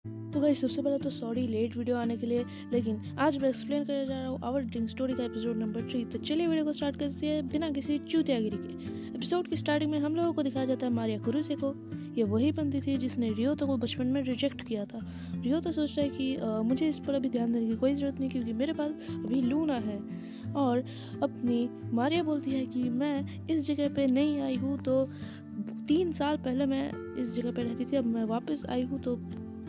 तो गाइस सबसे पहले तो सॉरी लेट वीडियो आने के लिए, लेकिन आज मैं एक्सप्लेन करने जा रहा हूँ आवर ड्रिंक स्टोरी का एपिसोड नंबर 3। तो चलिए वीडियो को स्टार्ट करते हैं बिना किसी चूतियागिरी के। एपिसोड की स्टार्टिंग में हम लोगों को दिखाया जाता है मारिया कुरुसे को। ये वही बंदी थी जिसने रियोतो को बचपन में रिजेक्ट किया था। रियोतो सोचता है कि मुझे इस पर अभी ध्यान देने की कोई ज़रूरत नहीं, क्योंकि मेरे पास अभी लूना है। और अपनी मारिया बोलती है कि मैं इस जगह पे नहीं आई हूँ, तो 3 साल पहले मैं इस जगह पे रहती थी, अब मैं वापस आई हूँ, तो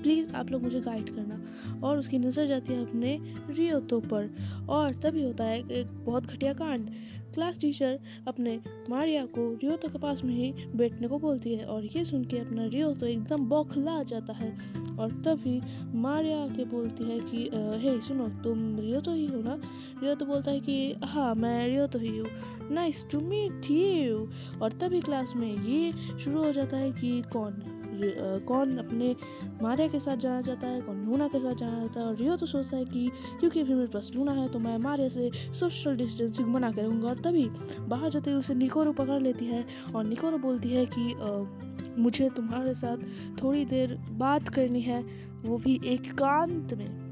प्लीज़ आप लोग मुझे गाइड करना। और उसकी नज़र जाती है अपने रियोतो पर, और तभी होता है एक बहुत घटिया कांड। क्लास टीचर अपने मारिया को रियोतो के पास में ही बैठने को बोलती है, और ये सुन के अपना रियोतो एकदम बौखला जाता है। और तभी मारिया के बोलती है कि हे सुनो, तुम रियोतो ही हो ना? रियोतो बोलता है कि हाँ मैं रियोतो ही हूँ, नाइस टू मीट यू। और तभी क्लास में ये शुरू हो जाता है कि कौन अपने मारिया के साथ जाना चाहता है, कौन लूना के साथ जाना चाहता है। और रियो तो सोचता है कि क्योंकि अभी मेरे पास लूना है तो मैं मारिया से सोशल डिस्टेंसिंग बना के रहूँगा। और तभी बाहर जाते हुए उसे निकोरो पकड़ लेती है, और निकोरो बोलती है कि मुझे तुम्हारे साथ थोड़ी देर बात करनी है, वो भी एकांत में।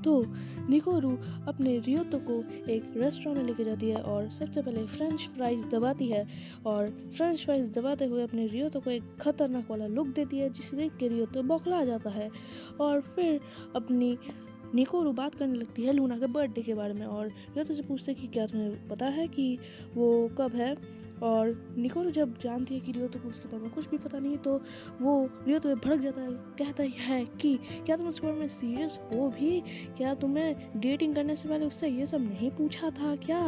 तो निकोरू अपने रियोतो को एक रेस्टोरेंट में लेके जाती है, और सबसे पहले फ्रेंच फ्राइज दबाती है, और फ्रेंच फ्राइज दबाते हुए अपने रियोतो को एक खतरनाक वाला लुक देती है, जिसे देख के रियोतो बौखला जाता है। और फिर अपनी निकोरू बात करने लगती है लूना के बर्थडे के बारे में, और रियोतो से पूछते कि क्या तुम्हें पता है कि वो कब है। और निकोरू जब जानती है कि रियोतो को उसके बारे में कुछ भी पता नहीं, तो वो रियोतो पे भड़क जाता है, कहता है कि क्या तुम उस बारे में सीरियस हो भी? क्या तुम्हें डेटिंग करने से पहले उससे ये सब नहीं पूछा था क्या?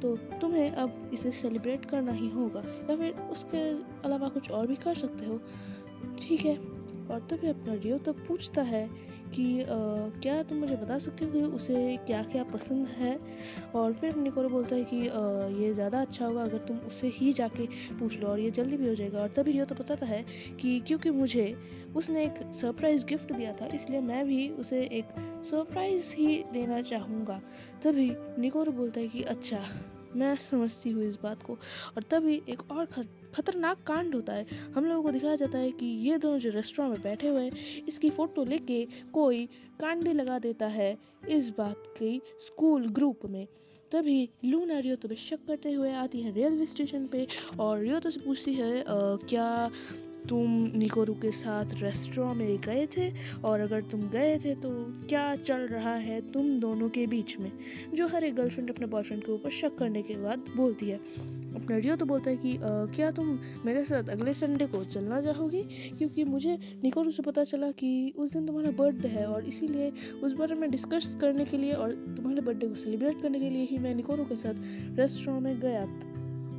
तो तुम्हें अब इसे सेलिब्रेट करना ही होगा, या फिर उसके अलावा कुछ और भी कर सकते हो, ठीक है। और तभी अपना रियोतो पूछता है कि क्या तुम मुझे बता सकते हो कि उसे क्या क्या पसंद है? और फिर निकोरो बोलता है कि ये ज़्यादा अच्छा होगा अगर तुम उससे ही जाके पूछ लो, और ये जल्दी भी हो जाएगा। और तभी रियोतो बताता है कि क्योंकि मुझे उसने एक सरप्राइज़ गिफ्ट दिया था, इसलिए मैं भी उसे एक सरप्राइज़ ही देना चाहूँगा। तभी निकोरो बोलता है कि अच्छा, मैं समझती हूँ इस बात को। और तभी एक और खतरनाक कांड होता है। हम लोगों को दिखाया जाता है कि ये दोनों जो रेस्टोरेंट में बैठे हुए हैं, इसकी फ़ोटो लेके कोई कांडे लगा देता है इस बात की स्कूल ग्रुप में। तभी लूना रियोतो पे शक करते हुए आती है रेलवे स्टेशन पे, और रियोतो से पूछती है क्या तुम निकोरू के साथ रेस्टोरेंट में गए थे, और अगर तुम गए थे तो क्या चल रहा है तुम दोनों के बीच में? जो हर एक गर्लफ्रेंड अपने बॉयफ्रेंड के ऊपर शक करने के बाद बोलती है। अपना रियो तो बोलता है कि क्या तुम मेरे साथ अगले संडे को चलना चाहोगी, क्योंकि मुझे निकोरू से पता चला कि उस दिन तुम्हारा बर्थडे है, और इसीलिए उस बारे में डिस्कस करने के लिए और तुम्हारे बर्थडे को सेलिब्रेट करने के लिए ही मैं निकोरू के साथ रेस्टोरेंट में गया,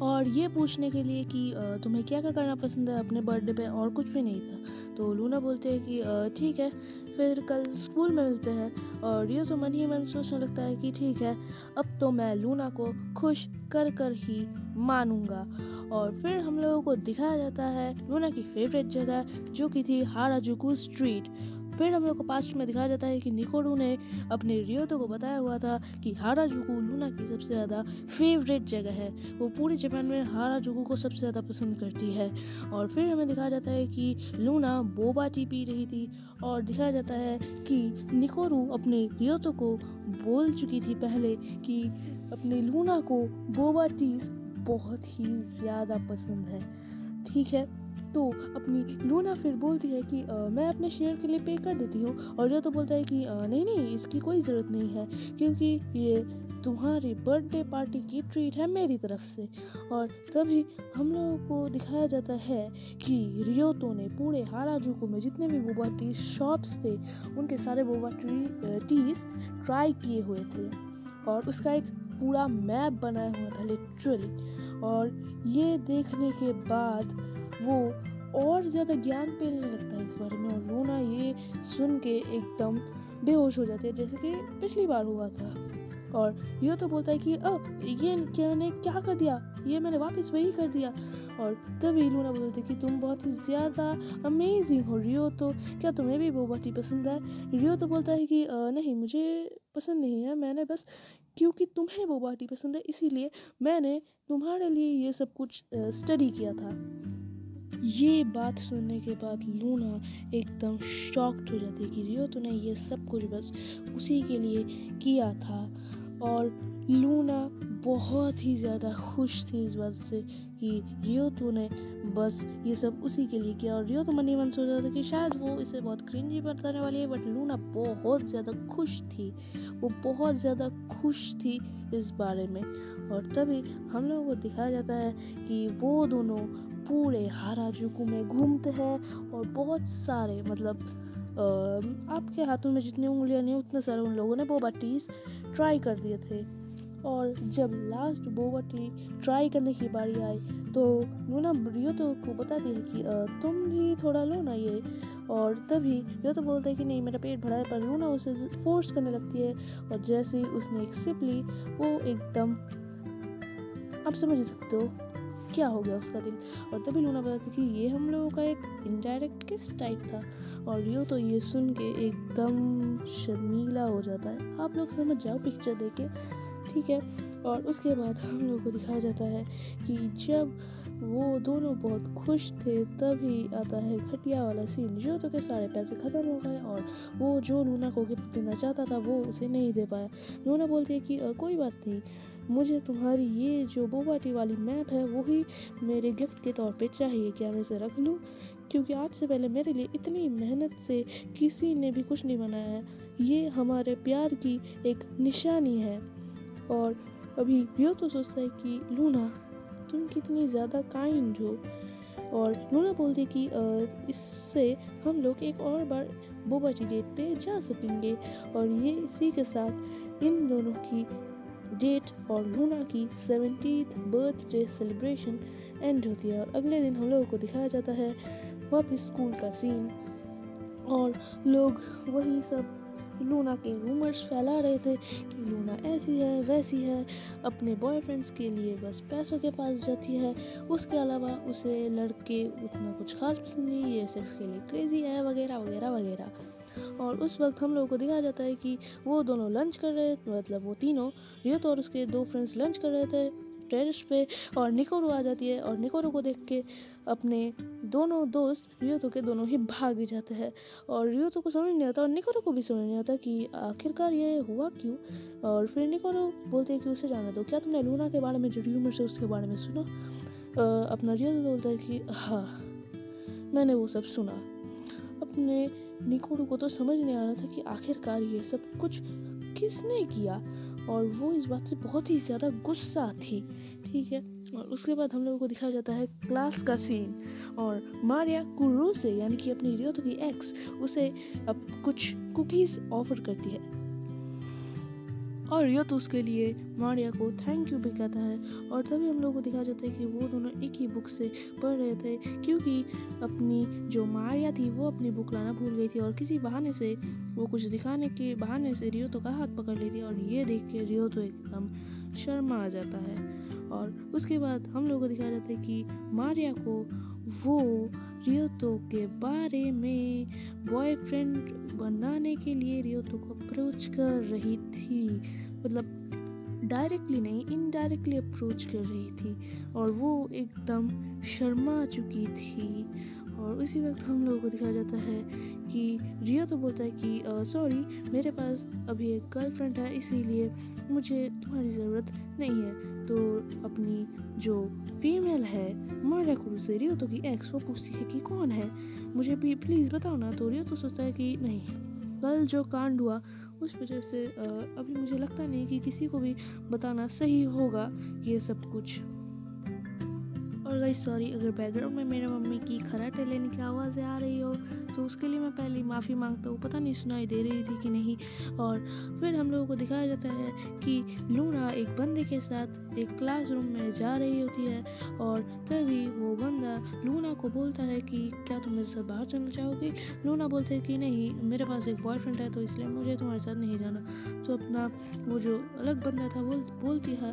और ये पूछने के लिए कि तुम्हें क्या क्या करना पसंद है अपने बर्थडे पे, और कुछ भी नहीं था। तो लूना बोलते हैं कि ठीक है, फिर कल स्कूल में मिलते हैं। और रियो तो मन ही मन सोचने लगता है कि ठीक है, अब तो मैं लूना को खुश कर कर ही मानूंगा। और फिर हम लोगों को दिखाया जाता है लूना की फेवरेट जगह, जो कि थी हाराजुकू स्ट्रीट। फिर हम लोग को पास्ट में दिखाया जाता है कि निकोरू ने अपने रियोतो को बताया हुआ था कि हाराजुकू लूना की सबसे ज़्यादा फेवरेट जगह है, वो पूरे जापान में हाराजुकू को सबसे ज़्यादा पसंद करती है। और फिर हमें दिखाया जाता है कि लूना बोबा टी पी रही थी, और दिखाया जाता है कि निकोरू अपने रियोतो को बोल चुकी थी पहले कि अपनी लूना को बोबा टीज बहुत ही ज़्यादा पसंद है, ठीक है। तो अपनी लूना फिर बोलती है कि मैं अपने शेयर के लिए पे कर देती हूँ, और ये तो बोलता है कि नहीं नहीं, इसकी कोई ज़रूरत नहीं है, क्योंकि ये तुम्हारी बर्थडे पार्टी की ट्रीट है मेरी तरफ से। और तभी हम लोगों को दिखाया जाता है कि रियोतो ने पूरे हाराजुकू में जितने भी बोबा टी शॉप्स थे, उनके सारे बोबा टीज ट्राई किए हुए थे, और उसका एक पूरा मैप बनाया हुआ था लिटरली। और ये देखने के बाद वो और ज़्यादा ज्ञान फैलने लगता है इस बारे में, और लूना ये सुन के एकदम बेहोश हो जाती है, जैसे कि पिछली बार हुआ था। और ये तो बोलता है कि ये मैंने क्या कर दिया, ये मैंने वापस वही कर दिया। और तभी लूना बोलती है कि तुम बहुत ही ज़्यादा अमेजिंग हो रियो, तो क्या तुम्हें भी बोबा टी पसंद है? रियो तो बोलता है कि नहीं, मुझे पसंद नहीं है, मैंने बस क्योंकि तुम्हें बोबा टी पसंद है इसीलिए मैंने तुम्हारे लिए ये सब कुछ स्टडी किया था। ये बात सुनने के बाद लूना एकदम शॉक्ड हो जाती है कि रियोतो ने ये सब कुछ बस उसी के लिए किया था। और लूना बहुत ही ज़्यादा खुश थी इस बात से कि रियोतो ने बस ये सब उसी के लिए किया। और रियोतो मन ही मन सोच रहा था कि शायद वो इसे बहुत क्रिंजी बताने वाली है, बट लूना बहुत ज़्यादा खुश थी। वो बहुत ज़्यादा खुश थी इस बारे में। और तभी हम लोगों को दिखाया जाता है कि वो दोनों पूरे हाराजुकु में घूमते हैं और बहुत सारे आपके हाथों में जितनी उंगलियां नहीं उतने सारे उन लोगों ने बोबा टीज ट्राई कर दिए थे। और जब लास्ट बोबा टी ट्राई करने की बारी आई तो लूना रियोतो को बताती है कि तुम भी थोड़ा लो ना ये। और तभी रियोतो बोलता है कि नहीं मेरा पेट भरा है, पर लूना उसे फोर्स करने लगती है। और जैसे ही उसने एक सिप ली वो एकदम, आप समझ सकते हो क्या हो गया उसका दिल। और तभी लूना बताती कि ये हम लोगों का एक इनडायरेक्ट किस टाइप था। और रियो तो ये सुन के एकदम शर्मीला हो जाता है। आप लोग समझ जाओ पिक्चर देख के, ठीक है। और उसके बाद हम लोगों को दिखाया जाता है कि जब वो दोनों बहुत खुश थे तभी आता है घटिया वाला सीन। रियो तो के सारे पैसे ख़त्म हो गए और वो जो लूना को गिफ्ट देना चाहता था वो उसे नहीं दे पाया। लूना बोलती है कि कोई बात नहीं, मुझे तुम्हारी ये जो बोबा टी वाली मैप है वही मेरे गिफ्ट के तौर पे चाहिए, क्या मैं इसे रख लूँ? क्योंकि आज से पहले मेरे लिए इतनी मेहनत से किसी ने भी कुछ नहीं बनाया है। ये हमारे प्यार की एक निशानी है। और अभी रियो तो सोचता है कि लूना तुम कितनी ज़्यादा काइंड हो। और लूना बोलती है कि इससे हम लोग एक और बार बोबा टी डेट पे जा सकेंगे। और ये इसी के साथ इन दोनों की डेट और लूना की 70th बर्थडे सेलिब्रेशन एंड होती है। और अगले दिन हम लोगों को दिखाया जाता है वापस स्कूल का सीन और लोग वही सब लूना के रूमर्स फैला रहे थे कि लूना ऐसी है वैसी है, अपने बॉयफ्रेंड्स के लिए बस पैसों के पास जाती है, उसके अलावा उसे लड़के उतना कुछ खास पसंद नहीं, ये सेक्स के लिए क्रेजी है वगैरह वगैरह वगैरह। और उस वक्त हम लोगों को दिखाया जाता है कि वो दोनों लंच कर रहे, वो तीनों रियोतो और उसके दो फ्रेंड्स लंच कर रहे थे टेरेस पे। और निकोरो आ जाती है और निकोरो को देख के अपने दोनों दोस्त रियोतो के दोनों ही भाग जाते हैं। और रियोतो को समझ नहीं आता और निकोरो को भी समझ नहीं आता कि आखिरकार ये हुआ क्यों। और फिर निकोरो बोलते हैं कि उसे जाने दो, क्या तुमने लूना के बारे में जो र्यूमर्स है उसके बारे में सुना? अपना रियोतो बोलता है कि हाँ मैंने वो सब सुना। अपने निकोरो को तो समझ नहीं आ रहा था कि आखिरकार ये सब कुछ किसने किया और वो इस बात से बहुत ही ज़्यादा गुस्सा थी, ठीक है। और उसके बाद हम लोगों को दिखाया जाता है क्लास का सीन और मारिया कुरुसे यानी कि अपनी रियोतो की एक्स उसे अब कुछ कुकीज़ ऑफर करती है और रियोतो उसके लिए मारिया को थैंक यू भी कहता है। और तभी हम लोगों को दिखाया जाता है कि वो दोनों एक ही बुक से पढ़ रहे थे क्योंकि अपनी जो मारिया थी वो अपनी बुक लाना भूल गई थी और किसी बहाने से वो कुछ दिखाने के बहाने से रियोतो का हाथ पकड़ ली थी। और ये देख के रियोतो एकदम शर्मा आ जाता है। और उसके बाद हम लोगों को दिखाया जाता है कि मारिया को वो रियोतो के बारे में बॉयफ्रेंड बनाने के लिए रियोतो को अप्रोच कर रही थी, डायरेक्टली नहीं इनडायरेक्टली अप्रोच कर रही थी और वो एकदम शर्मा चुकी थी। और उसी वक्त हम लोगों को दिखाया जाता है कि रियोतो बोलता है कि सॉरी मेरे पास अभी एक गर्लफ्रेंड है इसीलिए मुझे तुम्हारी ज़रूरत नहीं है। तो अपनी जो फीमेल है मारिया कुरुसे रियोतो की एक्स वो पूछती है कि कौन है, मुझे भी प्लीज़ बताओ ना। तो रियोतो सोचता है कि नहीं, कल जो कांड हुआ उस वजह से अभी मुझे लगता नहीं कि किसी को भी बताना सही होगा ये सब कुछ। और गाइस सॉरी अगर बैकग्राउंड में मेरे मम्मी की खराटे लेने की आवाज़ें आ रही हो तो उसके लिए मैं पहले माफ़ी मांगता हूँ, पता नहीं सुनाई दे रही थी कि नहीं। और फिर हम लोगों को दिखाया जाता है कि लूना एक बंदे के साथ एक क्लासरूम में जा रही होती है और तभी वो बंदा लूना को बोलता है कि क्या तुम मेरे साथ बाहर चलना चाहोगी। लूना बोलते हैं कि नहीं मेरे पास एक बॉयफ्रेंड है तो इसलिए मुझे तुम्हारे साथ नहीं जाना। तो अपना वो जो अलग बंदा था वो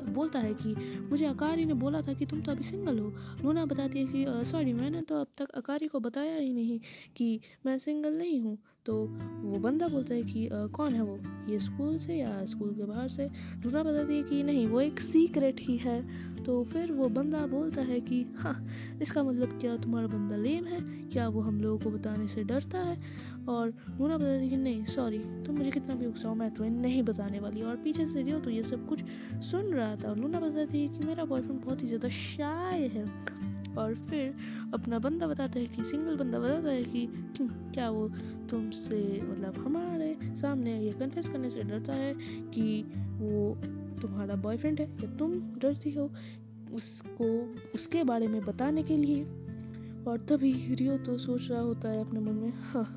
बोलता है कि मुझे अकारी ने बोला था कि तुम तो अभी सिंगल हो। लूना बताती है कि सॉरी मैंने तो अब तक अकारी को बताया ही नहीं कि मैं सिंगल नहीं हूँ। तो वो बंदा बोलता है कि कौन है वो, ये स्कूल से या स्कूल के बाहर से। लूना बताती है कि नहीं, वो एक सीक्रेट ही है। तो फिर वो बंदा बोलता है कि हाँ, इसका मतलब क्या तुम्हारा बंदा लेम है, क्या वो हम लोगों को बताने से डरता है। और लूना बताती है कि नहीं सॉरी, तुम मुझे कितना भी उकसाओ, मैं तुम्हें नहीं बताने वाली। और पीछे से रियो तो ये सब कुछ सुन रहा था। लूना बताती है कि मेरा बॉयफ्रेंड बहुत ही ज़्यादा शाय है। और फिर अपना बंदा बताता है कि सिंगल बंदा बताता है कि क्या वो तुमसे मतलब हमारे सामने ये कन्फेस करने से डरता है कि वो तुम्हारा बॉयफ्रेंड है, या तुम डरती हो उसको उसके बारे में बताने के लिए। और तभी रियो तो सोच रहा होता है अपने मन में, हाँ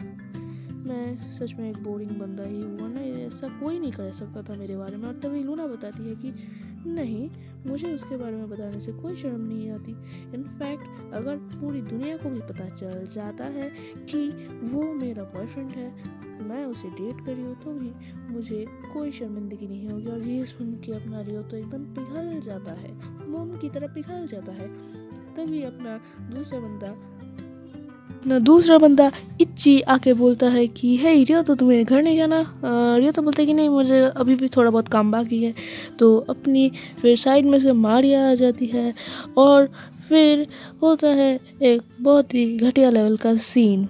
मैं सच में एक बोरिंग बंदा ही हुआ ना, ऐसा कोई नहीं कर सकता था मेरे बारे में। और तभी लूना बताती है कि नहीं, मुझे उसके बारे में बताने से कोई शर्म नहीं आती। इनफैक्ट अगर पूरी दुनिया को भी पता चल जाता है कि वो मेरा बॉयफ्रेंड है, मैं उसे डेट कर रही हूँ, तो भी मुझे कोई शर्मिंदगी नहीं होगी। और ये सुन के अपना रियो तो एकदम पिघल जाता है, मोम की तरह पिघल जाता है। तभी अपना दूसरा बंदा इच्ची आके बोलता है कि हे रियो, तो तुम मेरे घर नहीं जाना। रियो तो बोलता है कि नहीं, मुझे अभी भी थोड़ा बहुत काम बाकी है। तो अपनी फिर साइड में से मारिया आ जाती है। और फिर होता है एक बहुत ही घटिया लेवल का सीन।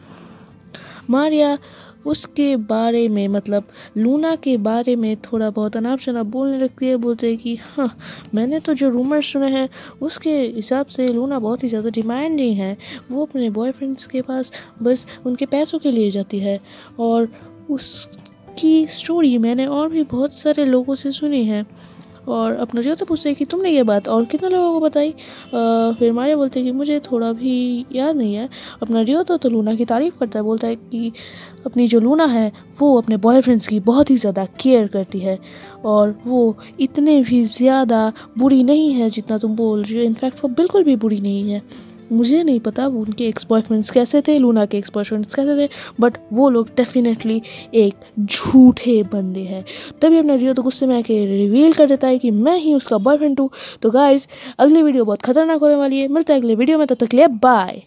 मारिया उसके बारे में मतलब लूना के बारे में थोड़ा बहुत अनाप शनाप बोलने लगती है। बोलते हैं कि हाँ, मैंने तो जो रूमर्स सुने हैं उसके हिसाब से लूना बहुत ही ज़्यादा डिमांडिंग है। वो अपने बॉयफ्रेंड्स के पास बस उनके पैसों के लिए जाती है। और उसकी स्टोरी मैंने और भी बहुत सारे लोगों से सुनी है। और अपना रियो तो पूछते हैं कि तुमने ये बात और कितने लोगों को बताई। फिर मारिया बोलते हैं कि मुझे थोड़ा भी याद नहीं है। अपना रियो तो लूना की तारीफ़ करता है, बोलता है कि अपनी जो लूना है वो अपने बॉयफ्रेंड्स की बहुत ही ज़्यादा केयर करती है, और वो इतने भी ज़्यादा बुरी नहीं है जितना तुम बोल रही हो। इनफैक्ट वो बिल्कुल भी बुरी नहीं है। मुझे नहीं पता वो उनके एक्स बॉयफ्रेंड्स कैसे थे, लूना के एक्स बॉयफ्रेंड्स कैसे थे, बट वो लोग डेफिनेटली एक झूठे बंदे हैं। तभी अपना रियो तो गुस्से में आके रिवील कर देता है कि मैं ही उसका बॉयफ्रेंड हूँ। तो गाइज, अगली वीडियो बहुत खतरनाक होने वाली है। मिलता है अगले वीडियो में, तब तक के लिए बाय।